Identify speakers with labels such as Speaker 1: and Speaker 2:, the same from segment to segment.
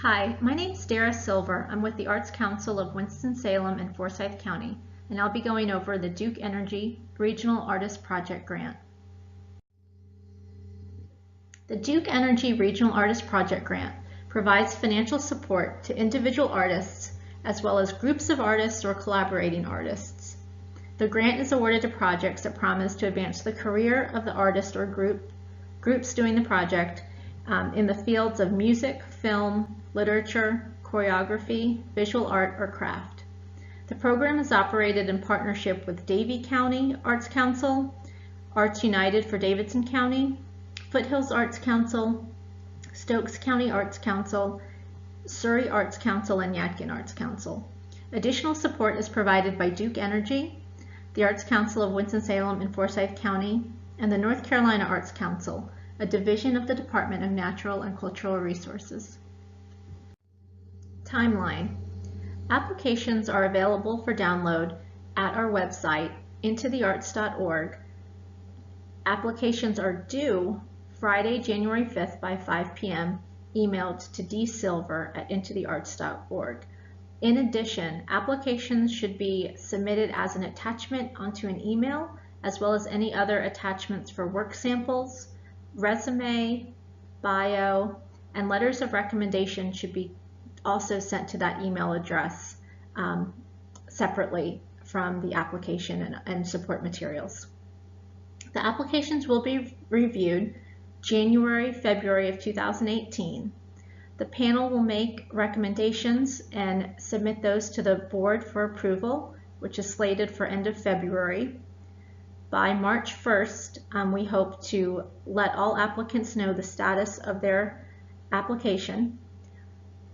Speaker 1: Hi, my name is Dara Silver. I'm with the Arts Council of Winston-Salem and Forsyth County, and I'll be going over the Duke Energy Regional Artist Project Grant. The Duke Energy Regional Artist Project Grant provides financial support to individual artists as well as groups of artists or collaborating artists. The grant is awarded to projects that promise to advance the career of the artist or groups doing the project in the fields of music, film, literature, choreography, visual art, or craft. The program is operated in partnership with Davie County Arts Council, Arts United for Davidson County, Foothills Arts Council, Stokes County Arts Council, Surrey Arts Council, and Yadkin Arts Council. Additional support is provided by Duke Energy, the Arts Council of Winston-Salem and Forsyth County, and the North Carolina Arts Council, a division of the Department of Natural and Cultural Resources. Timeline. Applications are available for download at our website, intothearts.org. Applications are due Friday, January 5th by 5 p.m., emailed to dsilver@intothearts.org. In addition, applications should be submitted as an attachment onto an email, as well as any other attachments for work samples, resume, bio, and letters of recommendation should be also sent to that email address separately from the application and support materials. The applications will be reviewed January, February of 2018. The panel will make recommendations and submit those to the board for approval, which is slated for end of February. By March 1st, we hope to let all applicants know the status of their application.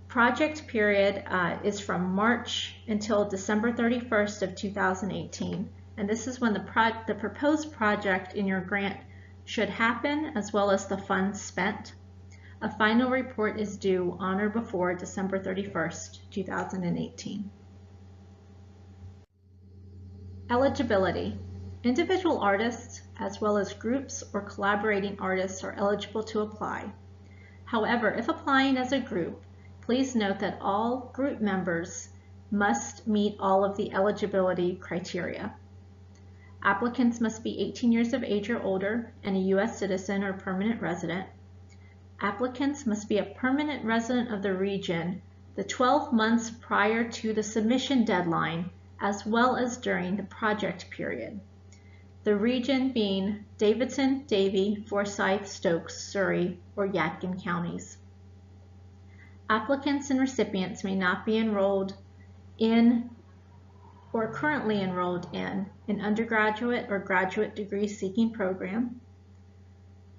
Speaker 1: Project period is from March until December 31st of 2018, and this is when the proposed project in your grant should happen, as well as the funds spent. A final report is due on or before December 31st, 2018. Eligibility. Individual artists, as well as groups or collaborating artists, are eligible to apply. However, if applying as a group, please note that all group members must meet all of the eligibility criteria. Applicants must be 18 years of age or older and a U.S. citizen or permanent resident. Applicants must be a permanent resident of the region the 12 months prior to the submission deadline, as well as during the project period. The region being Davidson, Davie, Forsyth, Stokes, Surrey, or Yadkin counties. Applicants and recipients may not be enrolled in or currently enrolled in an undergraduate or graduate degree seeking program.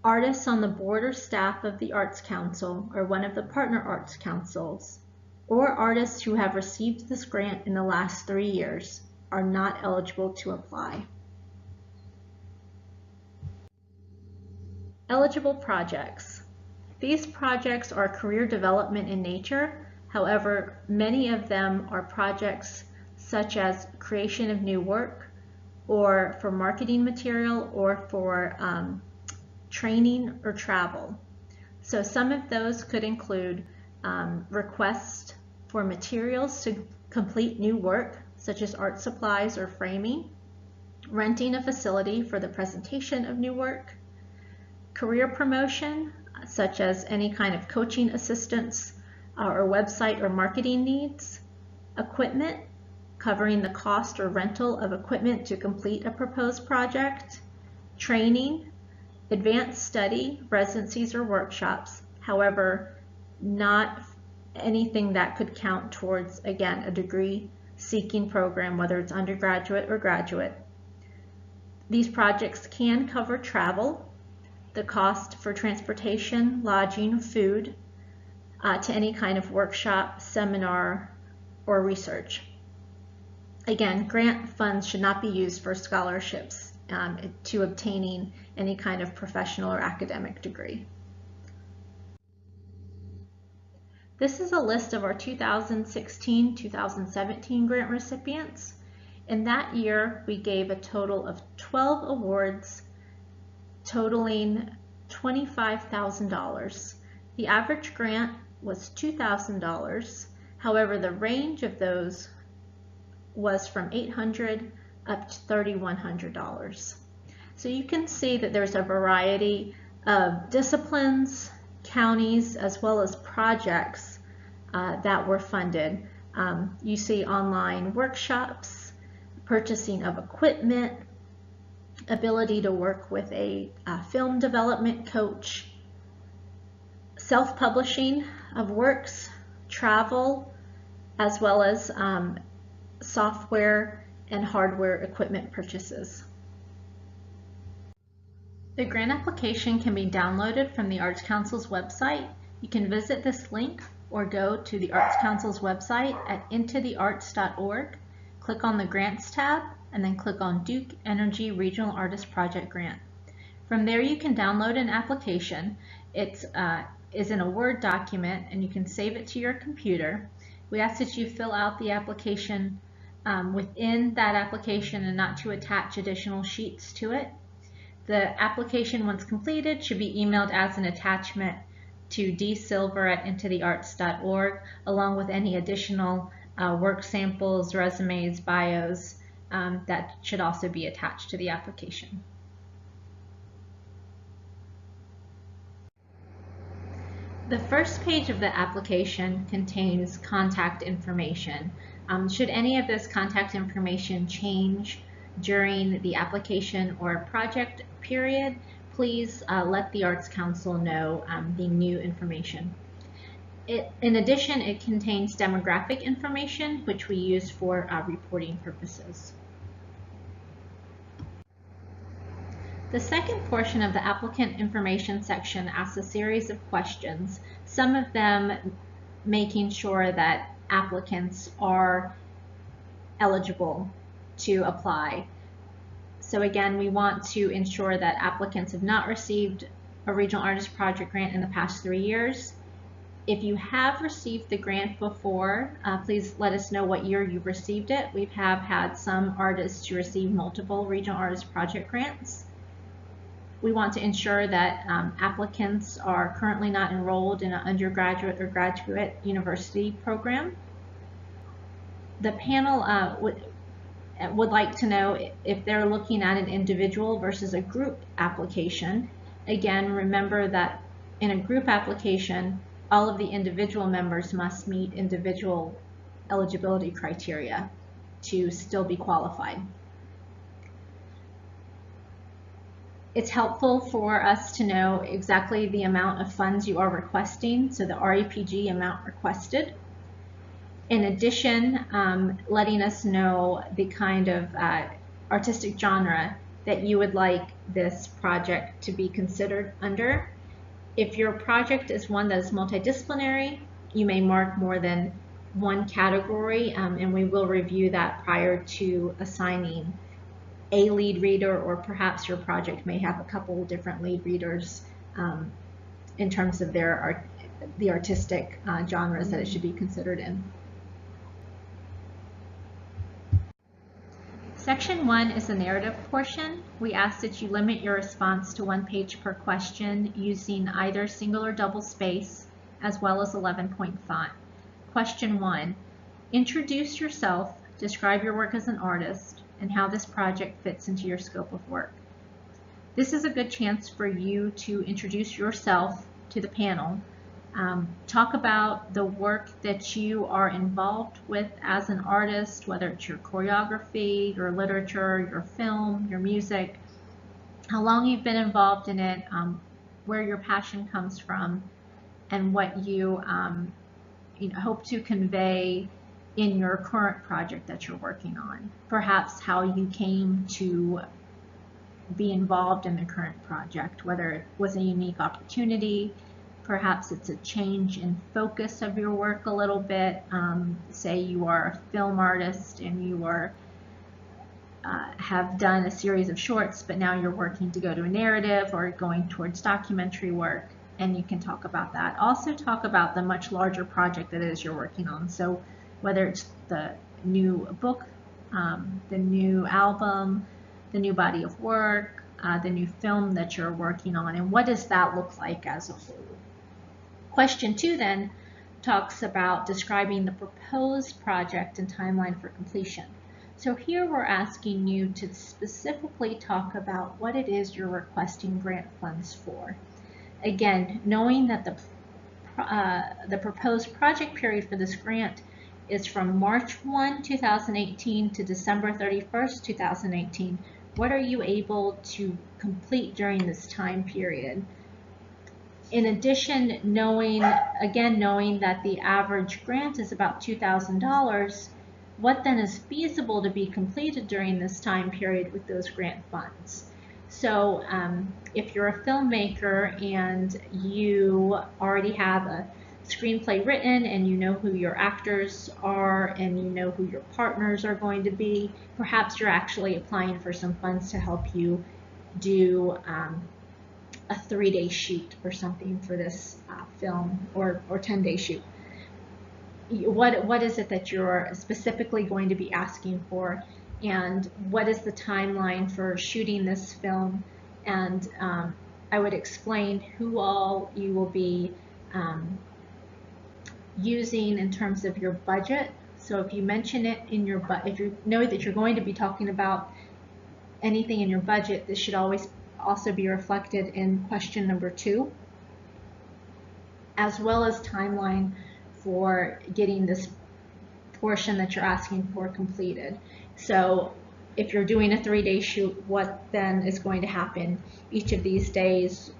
Speaker 1: Artists on the board or staff of the Arts Council or one of the partner arts councils, or artists who have received this grant in the last 3 years are not eligible to apply. Eligible projects. These projects are career development in nature. However, many of them are projects such as creation of new work, or for marketing material, or for training or travel. So some of those could include requests for materials to complete new work, such as art supplies or framing, renting a facility for the presentation of new work, career promotion, such as any kind of coaching assistance or website or marketing needs, equipment, covering the cost or rental of equipment to complete a proposed project, training, advanced study, residencies, or workshops. However, not anything that could count towards, again, a degree seeking program, whether it's undergraduate or graduate. These projects can cover travel, the cost for transportation, lodging, food, to any kind of workshop, seminar, or research. Again, grant funds should not be used for scholarships to obtaining any kind of professional or academic degree. This is a list of our 2016-2017 grant recipients. In that year, we gave a total of 12 awards totaling $25,000. The average grant was $2,000. However, the range of those was from $800 up to $3,100. So you can see that there's a variety of disciplines, counties, as well as projects that were funded. You see online workshops, purchasing of equipment, ability to work with a film development coach, self-publishing of works, travel, as well as software and hardware equipment purchases. The grant application can be downloaded from the Arts Council's website. You can visit this link or go to the Arts Council's website at intothearts.org, click on the Grants tab, and then click on Duke Energy Regional Artist Project Grant. From there you can download an application. It is in a Word document and you can save it to your computer. We ask that you fill out the application within that application and not to attach additional sheets to it. The application, once completed, should be emailed as an attachment to dsilver@intothearts.org, along with any additional work samples, resumes, bios that should also be attached to the application. The first page of the application contains contact information. Should any of this contact information change during the application or project period, please let the Arts Council know the new information. In addition, it contains demographic information, which we use for reporting purposes. The second portion of the applicant information section asks a series of questions, some of them making sure that applicants are eligible to apply. So again, we want to ensure that applicants have not received a Regional Artist Project Grant in the past 3 years. If you have received the grant before, please let us know what year you received it. We have had some artists who receive multiple Regional Artist Project Grants. We want to ensure that applicants are currently not enrolled in an undergraduate or graduate university program. The panel would like to know if they're looking at an individual versus a group application. Again, remember that in a group application, all of the individual members must meet individual eligibility criteria to still be qualified. It's helpful for us to know exactly the amount of funds you are requesting, so the RAPG amount requested. In addition, letting us know the kind of artistic genre that you would like this project to be considered under. If your project is one that is multidisciplinary, you may mark more than one category, and we will review that prior to assigning a lead reader, or perhaps your project may have a couple different lead readers in terms of the artistic genres that it should be considered in. Section 1 is the narrative portion. We ask that you limit your response to 1 page per question using either single or double space, as well as 11-point font. Question 1, introduce yourself, describe your work as an artist, and how this project fits into your scope of work. This is a good chance for you to introduce yourself to the panel. Talk about the work that you are involved with as an artist, whether it's your choreography, your literature, your film, your music, how long you've been involved in it, where your passion comes from, and what you, hope to convey in your current project that you're working on. Perhaps how you came to be involved in the current project, whether it was a unique opportunity, perhaps it's a change in focus of your work a little bit. Say you are a film artist and you are have done a series of shorts, but now you're working to go to a narrative or going towards documentary work, and you can talk about that. Also talk about the much larger project that it is you're working on. So whether it's the new book, the new album, the new body of work, the new film that you're working on, and what does that look like as a whole. Question 2 then, talks about describing the proposed project and timeline for completion. So here we're asking you to specifically talk about what it is you're requesting grant funds for. Again, knowing that the proposed project period for this grant is from March 1, 2018 to December 31st, 2018. What are you able to complete during this time period? In addition, knowing that the average grant is about $2,000, what then is feasible to be completed during this time period with those grant funds? So if you're a filmmaker and you already have a screenplay written and you know who your actors are and you know who your partners are going to be, perhaps you're actually applying for some funds to help you do a 3-day shoot or something for this film, or 10-day shoot. What is it that you're specifically going to be asking for, and what is the timeline for shooting this film? And I would explain who all you will be using in terms of your budget. So if you mention it in your if you know that you're going to be talking about anything in your budget, this should always also be reflected in question number 2, as well as timeline for getting this portion that you're asking for completed. So if you're doing a 3-day shoot, what then is going to happen each of these days?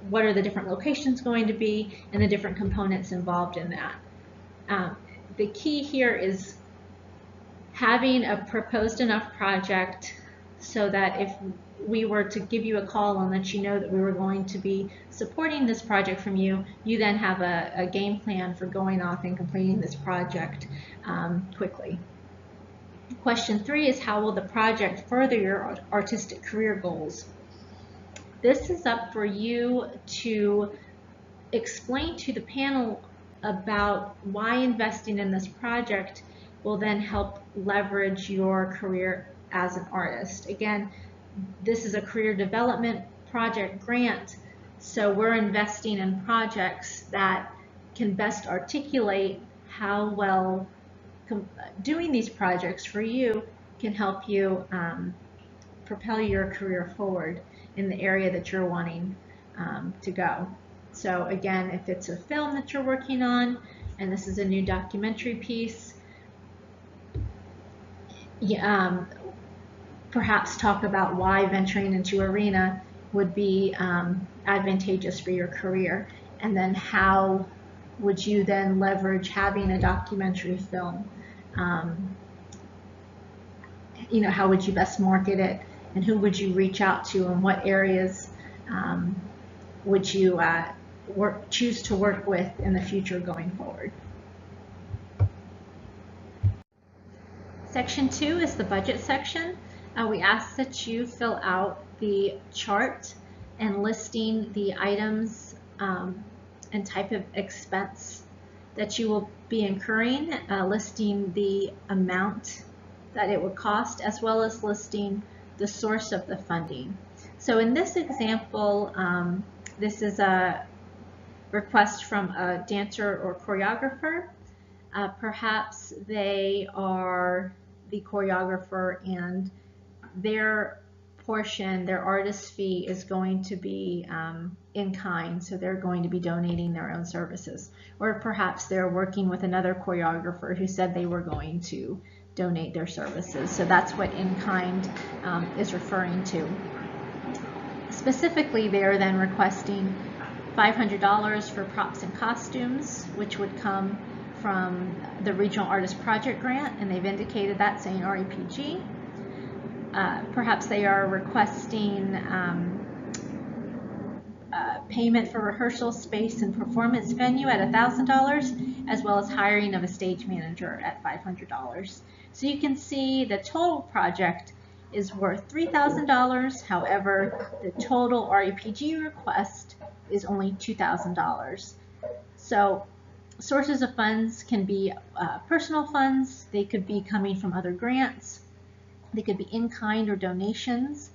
Speaker 1: What are the different locations going to be, and the different components involved in that? The key here is having a proposed enough project so that if we were to give you a call and let you know that we were going to be supporting this project from you, you then have a game plan for going off and completing this project quickly. Question 3 is, how will the project further your artistic career goals? This is up for you to explain to the panel about why investing in this project will then help leverage your career as an artist. Again, this is a career development project grant, so we're investing in projects that can best articulate how well doing these projects for you can help you propel your career forward in the area that you're wanting to go. So again, if it's a film that you're working on, and this is a new documentary piece, perhaps talk about why venturing into arena would be advantageous for your career, and then how would you then leverage having a documentary film. How would you best market it, and who would you reach out to, and what areas would you choose to work with in the future going forward. Section 2 is the budget section. We ask that you fill out the chart and listing the items and type of expense that you will be incurring, listing the amount that it would cost, as well as listing the source of the funding. So in this example, this is a request from a dancer or choreographer. Perhaps they are the choreographer and their portion, their artist fee, is going to be in kind, so they're going to be donating their own services. Or perhaps they're working with another choreographer who said they were going to donate their services. So that's what in kind is referring to. Specifically, they are then requesting $500 for props and costumes, which would come from the Regional Artist Project Grant, and they've indicated that, saying RAPG. Perhaps they are requesting payment for rehearsal space and performance venue at $1,000, as well as hiring of a stage manager at $500. So you can see the total project is worth $3,000. However, the total RAPG request is only $2,000. So sources of funds can be personal funds. They could be coming from other grants. They could be in kind or donations,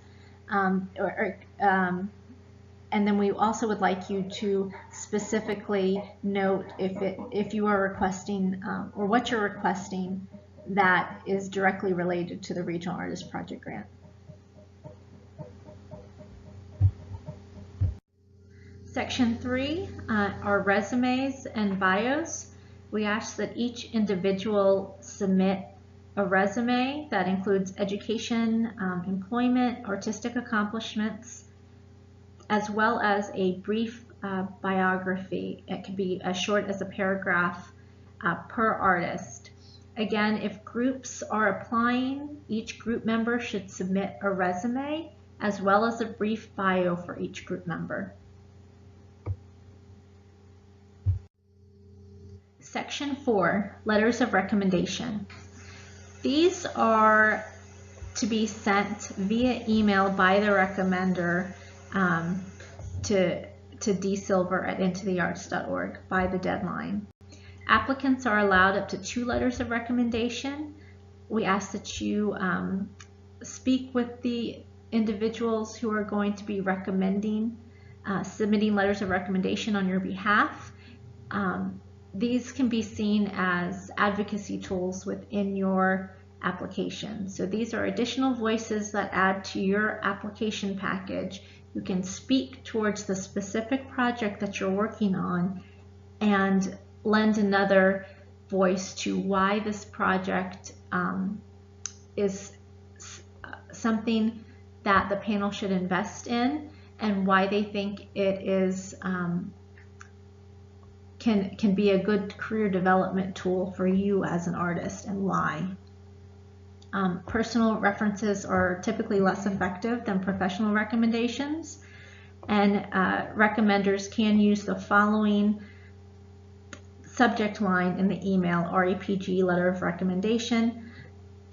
Speaker 1: And then we also would like you to specifically note if you are requesting or what you're requesting that is directly related to the Regional Artist Project Grant. Section 3 are resumes and bios. We ask that each individual submit a resume that includes education, employment, artistic accomplishments, as well as a brief biography. It could be as short as a paragraph per artist. Again, if groups are applying, each group member should submit a resume as well as a brief bio for each group member. Section 4, letters of recommendation. These are to be sent via email by the recommender to dsilver@intothearts.org by the deadline. Applicants are allowed up to 2 letters of recommendation. We ask that you speak with the individuals who are going to be recommending, submitting letters of recommendation on your behalf. These can be seen as advocacy tools within your application. So these are additional voices that add to your application package. You can speak towards the specific project that you're working on and lend another voice to why this project is something that the panel should invest in and why they think it is can be a good career development tool for you as an artist and why. Personal references are typically less effective than professional recommendations, and recommenders can use the following subject line in the email: RAPG, letter of recommendation,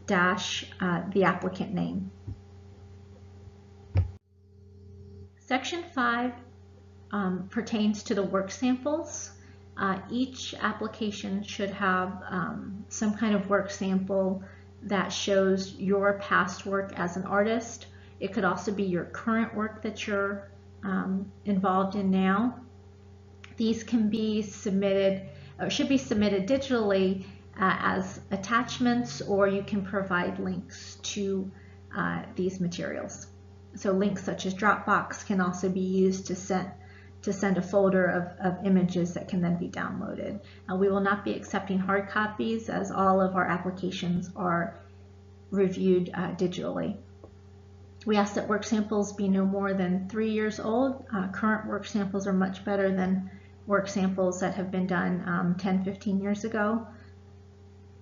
Speaker 1: dash the applicant name. Section 5 pertains to the work samples. Each application should have some kind of work sample that shows your past work as an artist. It could also be your current work that you're involved in now. These can be submitted, or should be submitted digitally as attachments, or you can provide links to these materials. So links such as Dropbox can also be used to send a folder of images that can then be downloaded. We will not be accepting hard copies, as all of our applications are reviewed digitally. We ask that work samples be no more than 3 years old. Current work samples are much better than work samples that have been done 10, 15 years ago.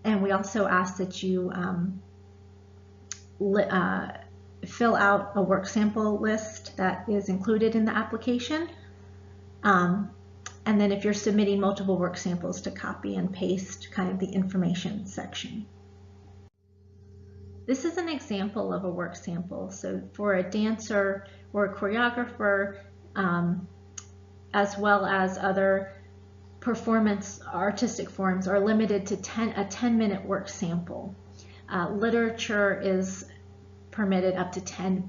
Speaker 1: And we also ask that you fill out a work sample list that is included in the application. And then if you're submitting multiple work samples, to copy and paste kind of the information section. This is an example of a work sample. So for a dancer or a choreographer, as well as other performance artistic forms, are limited to a 10-minute work sample. Literature is permitted up to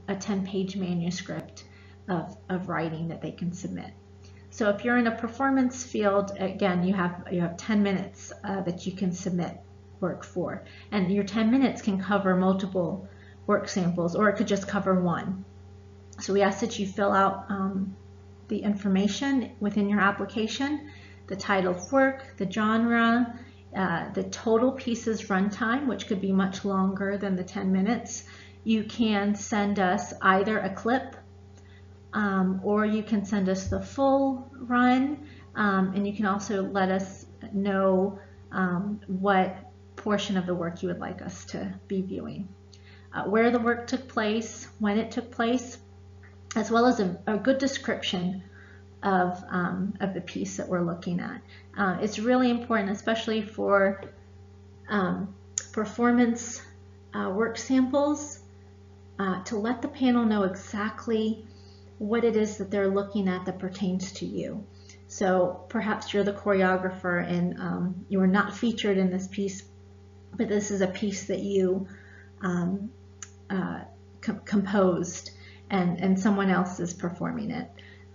Speaker 1: a 10-page manuscript of writing that they can submit. So if you're in a performance field, again, you have 10 minutes that you can submit work for. And your 10 minutes can cover multiple work samples, or it could just cover one. So we ask that you fill out the information within your application, the title of work, the genre, the total piece's runtime, which could be much longer than the 10 minutes. You can send us either a clip or you can send us the full run, and you can also let us know what portion of the work you would like us to be viewing. Where the work took place, when it took place, as well as a good description of the piece that we're looking at. It's really important, especially for performance work samples, to let the panel know exactly what it is that they're looking at that pertains to you. So perhaps you're the choreographer and you are not featured in this piece, but this is a piece that you composed and someone else is performing it.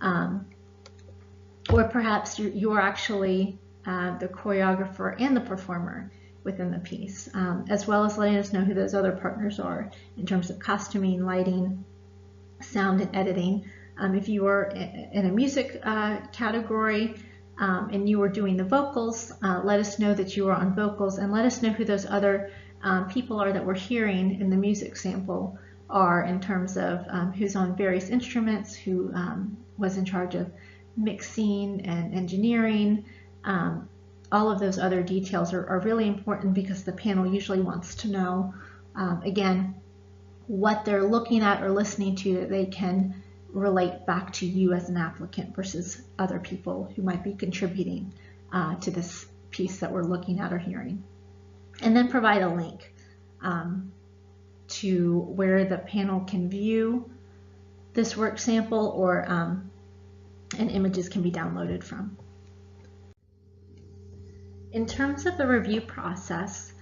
Speaker 1: or perhaps you are actually the choreographer and the performer within the piece, as well as letting us know who those other partners are in terms of costuming, lighting, sound, and editing. If you are in a music category and you are doing the vocals, let us know that you are on vocals, and let us know who those other people are that we're hearing in the music sample are in terms of who's on various instruments, who was in charge of mixing and engineering. All of those other details are really important because the panel usually wants to know, again, what they're looking at or listening to that they can relate back to you as an applicant versus other people who might be contributing to this piece that we're looking at or hearing. And then provide a link to where the panel can view this work sample, or and images can be downloaded from. In terms of the review process,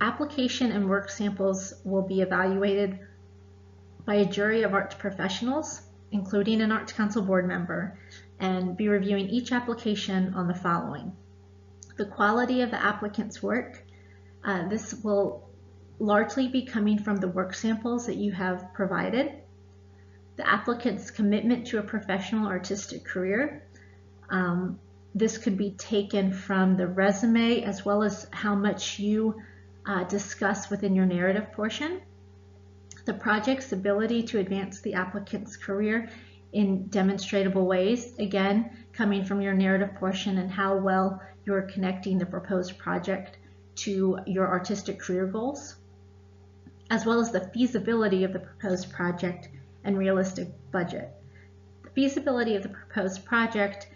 Speaker 1: application and work samples will be evaluated by a jury of arts professionals, including an Arts Council board member, and be reviewing each application on the following: the quality of the applicant's work. This will largely be coming from the work samples that you have provided. The applicant's commitment to a professional artistic career. This could be taken from the resume, as well as how much you discuss within your narrative portion. The project's ability to advance the applicant's career in demonstrable ways, again, coming from your narrative portion and how well you're connecting the proposed project to your artistic career goals, as well as the feasibility of the proposed project and realistic budget. The feasibility of the proposed project,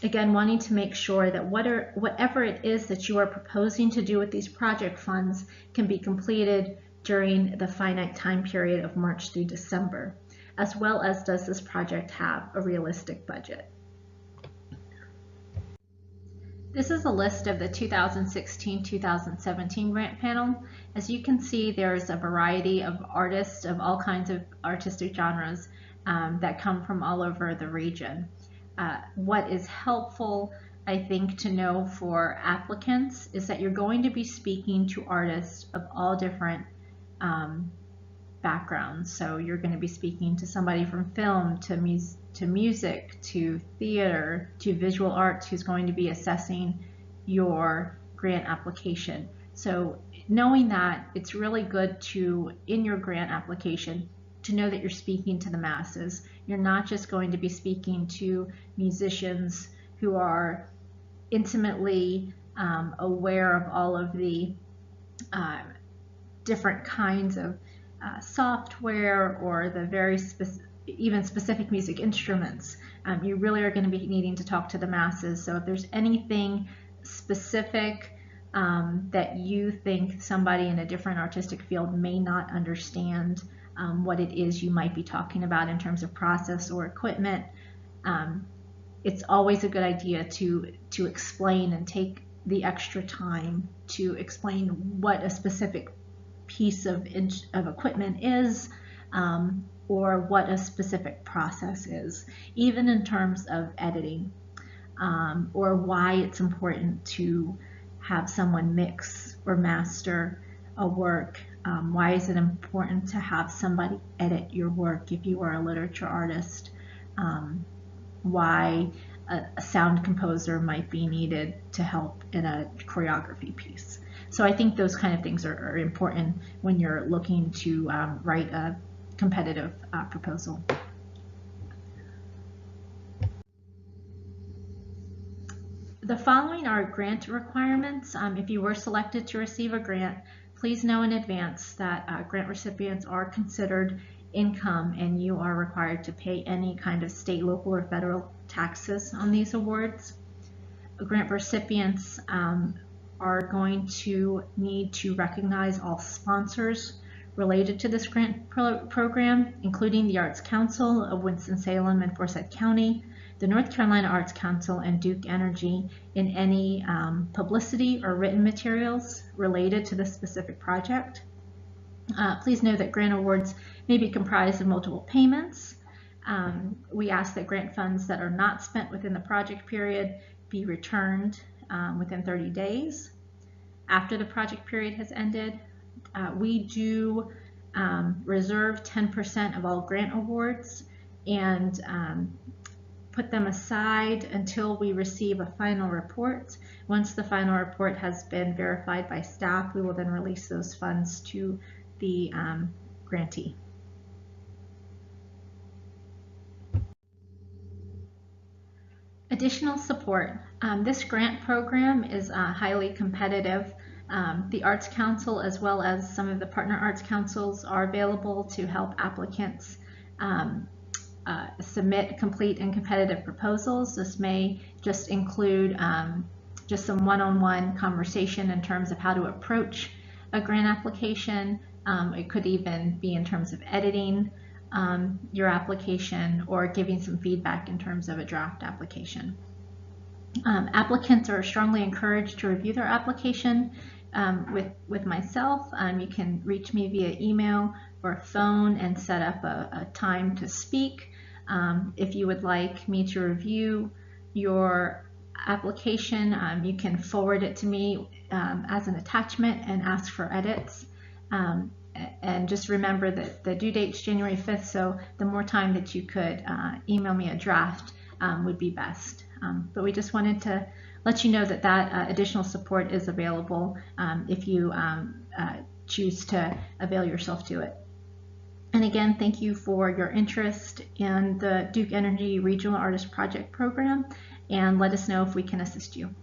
Speaker 1: again, wanting to make sure that whatever it is that you are proposing to do with these project funds can be completed during the finite time period of March through December, as well as does this project have a realistic budget. This is a list of the 2016-2017 grant panel. As you can see, there's a variety of artists of all kinds of artistic genres that come from all over the region. What is helpful, I think, to know for applicants is that you're going to be speaking to artists of all different backgrounds. So you're going to be speaking to somebody from film to music to theater to visual arts who's going to be assessing your grant application. So knowing that, it's really good to, in your grant application, to know that you're speaking to the masses. You're not just going to be speaking to musicians who are intimately aware of all of the different kinds of software or the very even specific music instruments. You really are going to be needing to talk to the masses. So if there's anything specific that you think somebody in a different artistic field may not understand what it is you might be talking about in terms of process or equipment, it's always a good idea to explain and take the extra time to explain what a specific piece of equipment is, or what a specific process is, even in terms of editing, or why it's important to have someone mix or master a work. Why is it important to have somebody edit your work if you are a literature artist? Why a sound composer might be needed to help in a choreography piece. So I think those kind of things are important when you're looking to write a competitive proposal. The following are grant requirements. If you were selected to receive a grant, please know in advance that grant recipients are considered income and you are required to pay any kind of state, local, or federal taxes on these awards. Grant recipients are going to need to recognize all sponsors related to this grant program, including the Arts Council of Winston-Salem and Forsyth County, the North Carolina Arts Council, and Duke Energy in any publicity or written materials related to this specific project. Please know that grant awards may be comprised of multiple payments. We ask that grant funds that are not spent within the project period be returned within 30 days. After the project period has ended, we do reserve 10% of all grant awards and put them aside until we receive a final report. Once the final report has been verified by staff, we will then release those funds to the grantee. Additional support. This grant program is highly competitive. The Arts Council, as well as some of the partner arts councils, are available to help applicants submit complete and competitive proposals. This may just include just some one-on-one conversation in terms of how to approach a grant application. It could even be in terms of editing your application or giving some feedback in terms of a draft application. Applicants are strongly encouraged to review their application with myself. You can reach me via email or phone and set up a time to speak. If you would like me to review your application, you can forward it to me as an attachment and ask for edits. And just remember that the due date is January 5th, so the more time that you could email me a draft would be best. But we just wanted to let you know that that additional support is available if you choose to avail yourself to it. And again, thank you for your interest in the Duke Energy Regional Artist Project Program, and let us know if we can assist you.